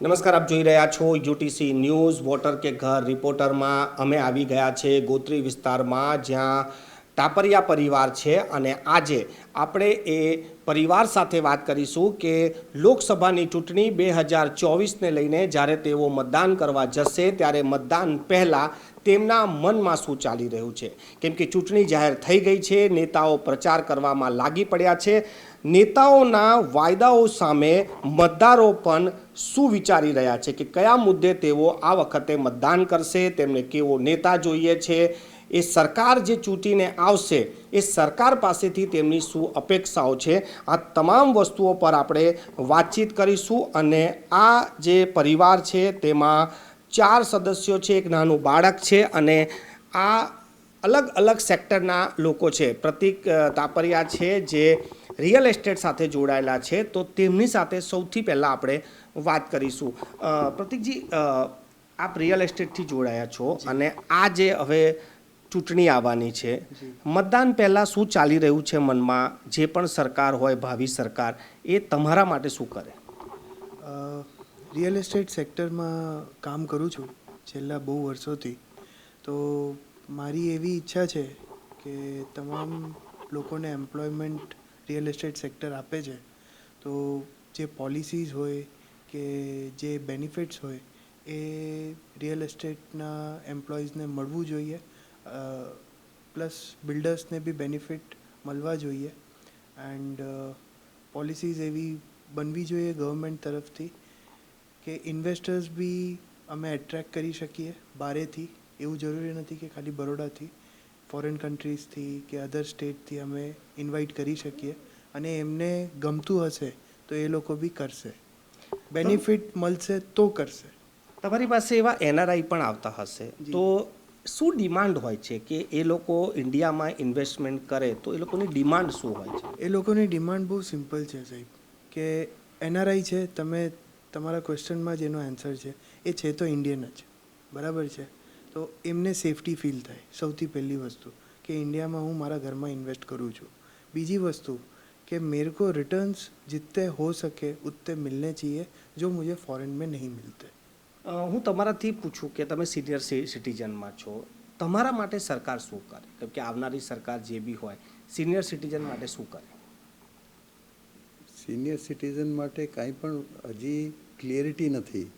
નમસ્કાર, આપ જોઈ રહ્યા છો યુટીસી ન્યૂઝ વોટર કે ઘર રિપોર્ટરમાં અમે આવી ગયા છે ગોત્રી વિસ્તારમાં, જ્યાં ટાપરિયા પરિવાર છે અને આજે આપણે એ પરિવાર સાથે વાત કરીશું કે લોકસભાની ચૂંટણી 2024ને લઈને જ્યારે તેઓ મતદાન કરવા જશે ત્યારે મતદાન પહેલાં તેમના મનમાં શું ચાલી રહ્યું છે, કેમ કે ચૂંટણી જાહેર થઈ ગઈ છે, નેતાઓ પ્રચાર કરવામાં લાગી પડ્યા છે. નેતાઓના વાયદાઓ સામે મતદારો પણ શું વિચારી રહ્યા છે કે કયા મુદ્દે તેઓ આ વખતે મતદાન કરશે, તેમને કેવો નેતા જોઈએ છે, એ સરકાર જે ચૂંટીને આવશે એ સરકાર પાસેથી તેમની શું અપેક્ષાઓ છે, આ તમામ વસ્તુઓ પર આપણે વાતચીત કરીશું. અને આ જે પરિવાર છે તેમાં 4 સદસ્યો છે, એક નાનું બાળક છે અને આ અલગ અલગ સેક્ટરના લોકો છે. પ્રતિક તાપરિયા છે જે રિયલ એસ્ટેટ સાથે જોડાયેલા છે, તો તેમની સાથે સૌથી પહેલાં આપણે વાત કરીશું. પ્રતિકજી, આપ રિયલ એસ્ટેટથી જોડાયા છો અને આ જે હવે ચૂંટણી આવવાની છે, મતદાન પહેલાં શું ચાલી રહ્યું છે મનમાં? જે પણ સરકાર હોય, ભાવિ સરકાર, એ તમારા માટે શું કરે? રિયલ એસ્ટેટ સેક્ટરમાં કામ કરું છું છેલ્લા બહુ વર્ષોથી. તો મારી એવી ઈચ્છા છે કે તમામ લોકોને એમ્પ્લોયમેન્ટ રિયલ એસ્ટેટ સેક્ટર આપે છે, તો જે પોલિસીઝ હોય કે જે બેનિફિટ્સ હોય એ રિયલ એસ્ટેટના એમ્પ્લોઈઝને મળવું જોઈએ, પ્લસ બિલ્ડર્સને બી બેનિફિટ મળવા જોઈએ. એન્ડ પોલિસીઝ એવી બનવી જોઈએ ગવર્મેન્ટ તરફથી કે ઇન્વેસ્ટર્સ બી અમે એટ્રેક્ટ કરી શકીએ બહારેથી. એવું જરૂરી નથી કે ખાલી બરોડાથી, ફોરેન કન્ટ્રીઝથી કે અધર સ્ટેટથી અમે ઇન્વાઇટ કરી શકીએ અને એમને ગમતું હશે તો એ લોકો બી કરશે, બેનિફિટ મળશે તો કરશે. તમારી પાસે એવા એનઆરઆઈ પણ આવતા હશે, તો શું ડિમાન્ડ હોય છે કે એ લોકો ઇન્ડિયામાં ઇન્વેસ્ટમેન્ટ કરે, તો એ લોકોની ડિમાન્ડ શું હોય છે? એ લોકોની ડિમાન્ડ બહુ સિમ્પલ છે સાહેબ, કે એનઆરઆઈ છે, તમે તમારા ક્વેશ્ચનમાં જેનો આન્સર છે એ છે તો ઇન્ડિયન જ, બરાબર છે. તો એમને સેફટી ફીલ થાય, સૌથી પહેલી વસ્તુ કે ઇન્ડિયામાં હું મારા ઘરમાં ઇન્વેસ્ટ કરું છું. બીજી વસ્તુ कि मेरे को रिटर्न्स जितने हो सके उतने मिलने चाहिए जो मुझे फॉरेन में नहीं मिलते. હું તમારાથી પૂછું કે તમે સિનિયર સિટીઝનમાં છો, તમારા માટે સરકાર શું કરે? કેમ કે આવનારી સરકાર જે બી હોય, સિનિયર સિટીઝન માટે શું કરે? સિનિયર સિટીઝન માટે કાંઈ પણ હજી ક્લિયરિટી નથી.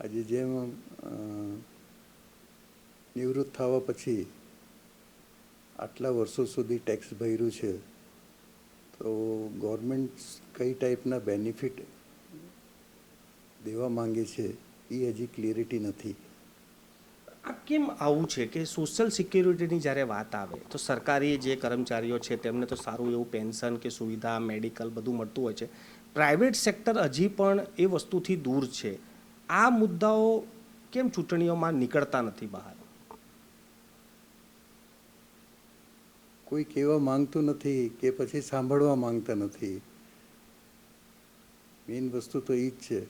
આજે જેમ નિવૃત્ત થવા પછી આટલા વર્ષો સુધી ટેક્સ ભર્યું છે, તો ગવર્મેન્ટ કઈ ટાઈપના બેનિફિટ દેવા માંગે છે એ હજી ક્લિયરિટી નથી. આ કેમ આવું છે કે સોશિયલ સિક્યુરિટીની જ્યારે વાત આવે તો સરકારી જે કર્મચારીઓ છે તેમને તો સારું એવું પેન્શન કે સુવિધા, મેડિકલ બધું મળતું હોય છે. પ્રાઇવેટ સેક્ટર હજી પણ એ વસ્તુથી દૂર છે. આ મુદ્દાઓ કેમ ચૂંટણીઓમાં નીકળતા નથી બહાર? કોઈ કહેવા માંગતું નથી કે પછી સાંભળવા માંગતા નથી. મેઇન વસ્તુ તો એ જ છે.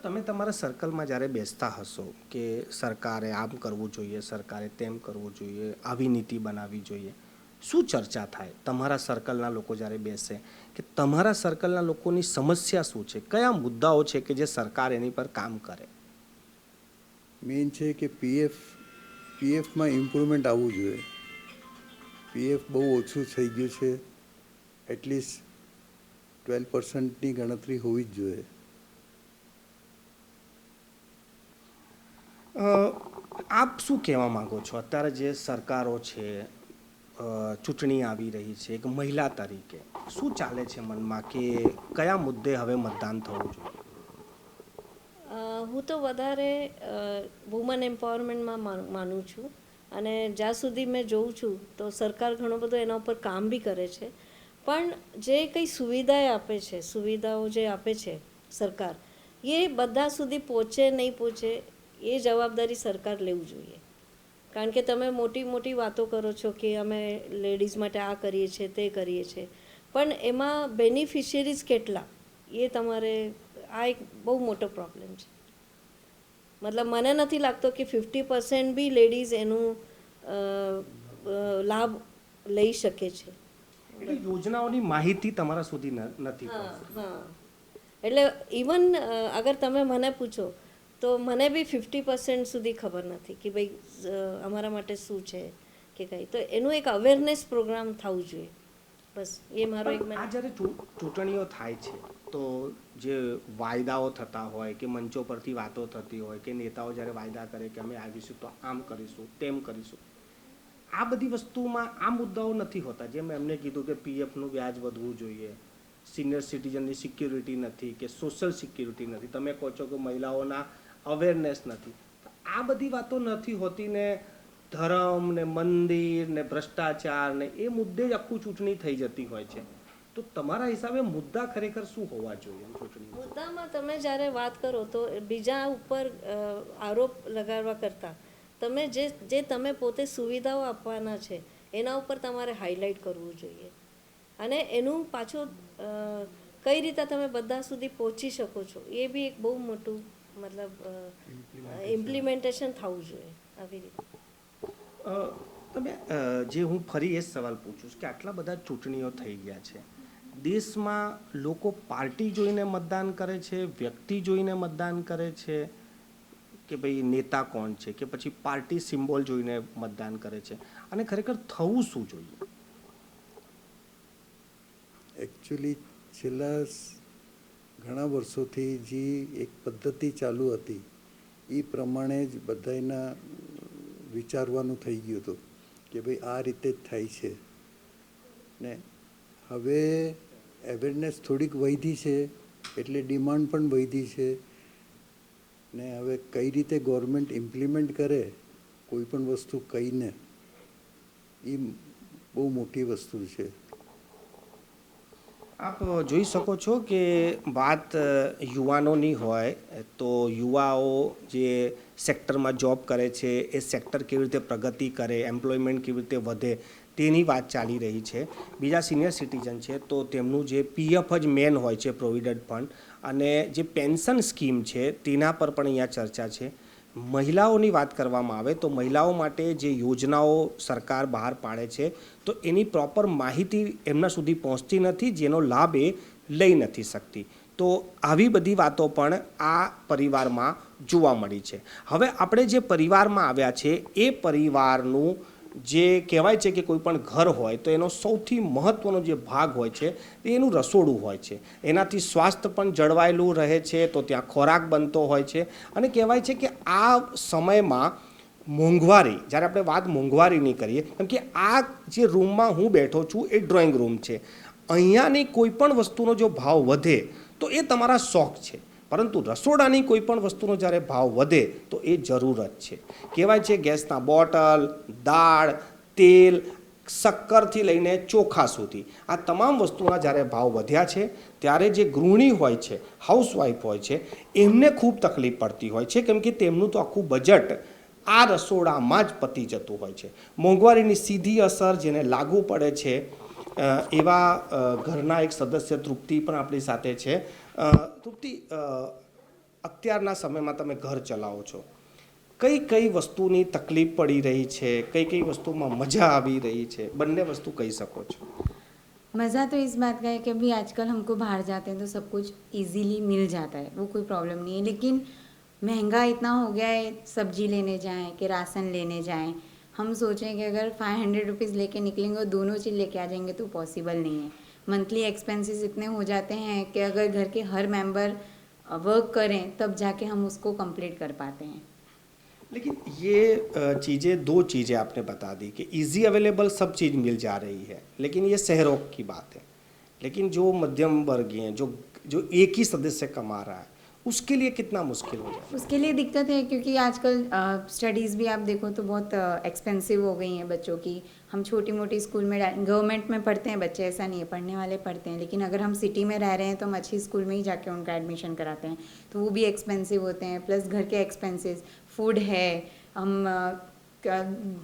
તમે તમારા સર્કલમાં જ્યારે બેસતા હશો કે સરકારે આમ કરવું જોઈએ, સરકારે તેમ કરવું જોઈએ, આવી નીતિ બનાવવી જોઈએ, શું ચર્ચા થાય તમારા સર્કલના લોકો જ્યારે બેસે કે તમારા સર્કલના લોકોની સમસ્યા શું છે, કયા મુદ્દાઓ છે કે જે સરકાર એની પર કામ કરે? મેઇન છે કે પીએફમાં ઇમ્પ્રુવમેન્ટ આવવું જોઈએ. પીએફ બહુ ઓછું થઈ ગયું છે, એટલીસ્ટ 12%ની ગણતરી હોવી જ જોઈએ. આપ શું કહેવા માગો છો? અત્યારે જે સરકારો છે, ચૂંટણી આવી રહી છે, એક મહિલા તરીકે શું ચાલે છે મનમાં કે કયા મુદ્દે હવે મતદાન થવું જોઈએ? હું તો વધારે વુમન એમ્પાવરમેન્ટમાં માનું છું અને જ્યાં સુધી મેં જોઉં છું તો સરકાર ઘણો બધો એના ઉપર કામ બી કરે છે, પણ જે કંઈ સુવિધાઓ જે આપે છે સરકાર, એ બધા સુધી પહોંચે નહીં પહોંચે એ જવાબદારી સરકાર લેવું જોઈએ. કારણ કે તમે મોટી મોટી વાતો કરો છો કે અમે લેડીઝ માટે આ કરીએ છીએ, તે કરીએ છીએ, પણ એમાં બેનિફિશિયરીઝ કેટલા એ તમારે, આ એક બહુ મોટો પ્રોબ્લેમ છે. મતલબ મને નથી લાગતો કે 50% બી લેડીઝ એનું લાભ લઈ શકે છે. યોજનાઓની માહિતી તમારા સુધી નથી. હા, એટલે ઇવન અગર તમે મને પૂછો તો મને બી 50% સુધી ખબર નથી કે ભાઈ અમારા માટે શું છે કે કંઈ. તો એનું એક અવેરનેસ પ્રોગ્રામ થવું જોઈએ. બસ એ મારો એક આ જ્યારે ચૂંટણીઓ થાય છે તો જે વાયદાઓ થતા હોય કે મંચો પરથી વાતો થતી હોય કે નેતાઓ જ્યારે વાયદા કરે કે અમે આવીશું તો આમ કરીશું તેમ કરીશું, આ બધી વસ્તુમાં આ મુદ્દાઓ નથી હોતા. જેમ એમને કીધું કે પીએફનું વ્યાજ વધવું જોઈએ, સિનિયર સિટીઝનની સિક્યુરિટી નથી કે સોશિયલ સિક્યુરિટી નથી, તમે કહો છો કે મહિલાઓના અવેરનેસ નથી. આ બધી વાતો નથી હોતી ને ધર્મ ને મંદિર ને ભ્રષ્ટાચાર ને એ મુદ્દે જ આખું ચૂંટણી થઈ જતી હોય છે. તો તમારા હિસાબે મુદ્દા ખરેખર શું હોવા જોઈએ ચૂંટણી મુદ્દામાં? તમે જ્યારે વાત કરો તો બીજા ઉપર આરોપ લગાડવા કરતાં તમે જે તમે પોતે સુવિધાઓ આપવાના છે એના ઉપર તમારે હાઇલાઇટ કરવું જોઈએ. અને એનું પાછું કઈ રીતે તમે બધા સુધી પહોંચી શકો છો એ બી એક બહુ મોટું મતલબ ઇમ્પ્લિમેન્ટેશન થવું જોઈએ આવી રીતે. તમે જે હું ફરી એ સવાલ પૂછું છું કે આટલા બધા ચૂંટણીઓ થઈ ગયા છે, દેશમાં લોકો પાર્ટી જોઈને મતદાન કરે છે, વ્યક્તિ જોઈને મતદાન કરે છે કે ભાઈ નેતા કોણ છે, કે પછી પાર્ટી સિમ્બોલ જોઈને મતદાન કરે છે, અને ખરેખર થવું શું જોઈએ? એકચ્યુઅલી છેલ્લા ઘણા વર્ષોથી જે એક પદ્ધતિ ચાલુ હતી એ પ્રમાણે જ બધાના વિચારવાનું થઈ ગયું હતું કે ભાઈ આ રીતે જ થાય છે. ને હવે અવેરનેસ થોડીક વધી છે એટલે ડિમાન્ડ પણ વધી છે. ને હવે કઈ રીતે ગવર્મેન્ટ ઇમ્પ્લિમેન્ટ કરે કોઈ પણ વસ્તુ કહીને, એ બહુ મોટી વસ્તુ છે. આપ જોઈ શકો છો કે વાત યુવાનોની હોય તો યુવાઓ જે સેક્ટરમાં જોબ કરે છે એ સેક્ટર કેવી રીતે પ્રગતિ કરે, એમ્પ્લોયમેન્ટ કેવી રીતે વધે તેની વાત ચાલી રહી છે. બીજા સિનિયર સિટીઝન છે તો તેમનું જે પીએફ જ મેન હોય છે, પ્રોવિડન્ટ ફંડ, અને જે પેન્શન સ્કીમ છે તેના પર પણ અહીંયા ચર્ચા છે. મહિલાઓની વાત કરવામાં આવે તો મહિલાઓ માટે જે યોજનાઓ સરકાર બહાર પાડે છે તો એની પ્રોપર માહિતી એમના સુધી પહોંચતી નથી, જેનો લાભ એ લઈ નથી શકતી. તો આવી બધી વાતો પણ આ પરિવારમાં જોવા મળી છે. હવે આપણે જે પરિવારમાં આવ્યા છે એ પરિવારનું જે કહેવાય છે કે કોઈ પણ ઘર હોય તો એનો સૌથી મહત્ત્વનો જે ભાગ હોય છે એ એનું રસોડું હોય છે. એનાથી સ્વાસ્થ્ય પણ જળવાયેલું રહે છે, તો ત્યાં ખોરાક બનતો હોય છે. અને કહેવાય છે કે આ સમયમાં મોંઘવારી, જ્યારે આપણે વાત મોંઘવારીની કરીએ, કેમ કે આ જે રૂમમાં હું બેઠો છું એ ડ્રોઈંગ રૂમ છે, અહીંયાની કોઈ પણ વસ્તુનો જો ભાવ વધે તો એ તમારા શોખ છે, પરંતુ રસોડાની કોઈ પણ વસ્તુનો જ્યારે ભાવ વધે તો એ જરૂરત છે. કહેવાય છે ગેસના બોટલ, દાળ, તેલ, શક્કરથી લઈને ચોખા સુધી આ તમામ વસ્તુના જ્યારે ભાવ વધ્યા છે ત્યારે જે ગૃહિણી હોય છે, હાઉસવાઈફ હોય છે, એમને ખૂબ તકલીફ પડતી હોય છે, કેમ કે તેમનું તો આખું બજેટ આ રસોડામાં જ પતી જતું હોય છે. મોંઘવારીની સીધી અસર જેને લાગુ પડે છે એવા ઘરના એક સદસ્ય તૃપ્તિ પણ આપણી સાથે છે. તૃપ્તિ, અત્યારના સમયમાં તમે ઘર ચલાવો છો, કઈ કઈ વસ્તુની તકલીફ પડી રહી છે, કઈ કઈ वस्तुમાં मजा આવી રહી છે, બંને वस्तु કહી શકો છો? मज़ा तो इस बात का है कि अभी आजकल हमको बाहर जाते हैं तो सब कुछ इजीली मिल जाता है, वो कोई प्रॉब्लम नहीं है. लेकिन महंगा इतना हो गया है, सब्जी लेने जाएं कि राशन लेने जाएं, हम सोचें कि अगर 500 रुपीज़ लेके निकलेंगे और दोनों चीज़ लेके आ जाएंगे तो पॉसिबल नहीं है. मंथली एक्सपेंसेस इतने हो जाते हैं कि अगर घर के हर मेंबर वर्क करें तब जाके हम उसको कंप्लीट कर पाते हैं. लेकिन ये चीज़ें, दो चीज़ें आपने बता दी कि इजी अवेलेबल सब चीज़ मिल जा रही है, लेकिन ये शहरों की बात है. लेकिन जो मध्यम वर्गीय हैं, जो एक ही सदस्य कमा रहा है, उसके लिए कितना मुश्किल हो जाए? उसके लिए दिक्कत है क्योंकि आजकल स्टडीज़ भी आप देखो तो बहुत एक्सपेंसिव हो गई हैं बच्चों की. हम छोटी मोटी स्कूल में गवर्नमेंट में पढ़ते हैं बच्चे, ऐसा नहीं है, पढ़ने वाले पढ़ते हैं, लेकिन अगर हम सिटी में रह रहे हैं तो हम अच्छी स्कूल में ही जाके उनका एडमिशन कराते हैं, तो वो भी एक्सपेंसिव होते हैं. प्लस घर के एक्सपेंसेस, फूड है, हम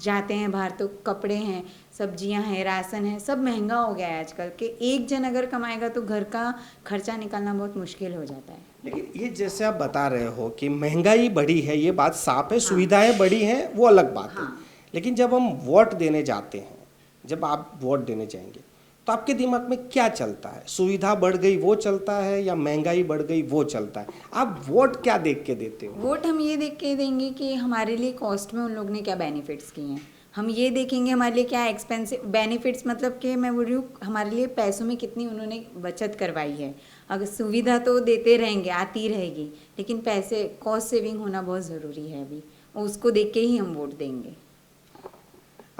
जाते हैं बाहर तो कपड़े हैं, सब्जियां हैं, राशन है, सब महंगा हो गया है आजकल कि एक जन अगर कमाएगा तो घर का खर्चा निकालना बहुत मुश्किल हो जाता है. लेकिन ये जैसे आप बता रहे हो कि महंगाई बढ़ी है, ये बात साफ है. सुविधाएं बढ़ी हैं वो अलग बात है. लेकिन जब हम वोट देने जाते हैं, जब आप वोट देने जाएंगे तो आपके दिमाग में क्या चलता है? सुविधा बढ़ गई वो चलता है या महंगाई बढ़ गई वो चलता है? आप वोट क्या देख के देते हो? वोट हम ये देख के देंगे कि हमारे लिए कॉस्ट में उन लोग ने क्या बेनिफिट्स किए हैं। हम ये देखेंगे हमारे लिए क्या एक्सपेंसिव बेनिफिट्स, मतलब कि मैं बोल रही हूँ हमारे लिए पैसों में कितनी उन्होंने बचत करवाई है। अगर सुविधा तो देते रहेंगे, आती रहेगी, लेकिन पैसे कॉस्ट सेविंग होना बहुत ज़रूरी है अभी, उसको देख के ही हम वोट देंगे।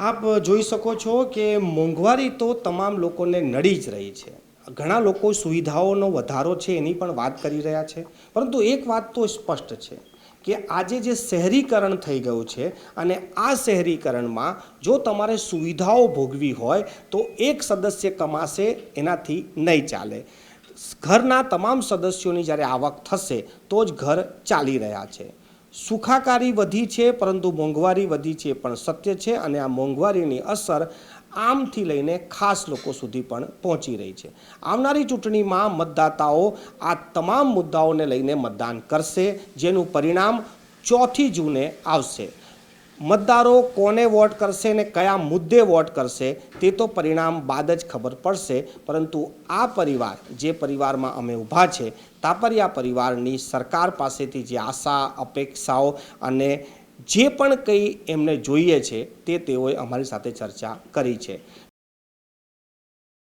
આપ જોઈ શકો છો કે મોંઘવારી તો તમામ લોકોને નડી જ રહી છે. ઘણા લોકો સુવિધાઓનો વધારો છે એની પણ વાત કરી રહ્યા છે, પરંતુ એક વાત તો સ્પષ્ટ છે કે આજે જે શહેરીકરણ થઈ ગયું છે અને આ શહેરીકરણમાં જો તમારે સુવિધાઓ ભોગવી હોય તો એક સદસ્ય કમાશે એનાથી નહીં ચાલે. ઘરના તમામ સદસ્યોની જ્યારે આવક થશે તો જ ઘર ચાલી રહ્યા છે. સુખાકારી વધી છે પરંતુ મોંઘવારી વધી છે પણ સત્ય છે, અને આ મોંઘવારીની અસર આમથી લઈને ખાસ લોકો સુધી પણ પહોંચી રહી છે. આવનારી ચૂંટણીમાં મતદાતાઓ આ તમામ મુદ્દાઓને લઈને મતદાન કરશે, જેનું પરિણામ 4 જૂને આવશે. મતદારો કોને વોટ કરશે ને કયા મુદ્દે વોટ કરશે તે તો પરિણામ બાદ જ ખબર પડશે, પરંતુ આ પરિવાર જે પરિવારમાં અમે ઊભા છે, તાપરિયા પરિવારની સરકાર પાસેથી જે આશા અપેક્ષાઓ અને જે પણ કંઈ એમને જોઈએ છે તે તેઓએ અમારી સાથે ચર્ચા કરી છે.